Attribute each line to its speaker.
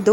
Speaker 1: 2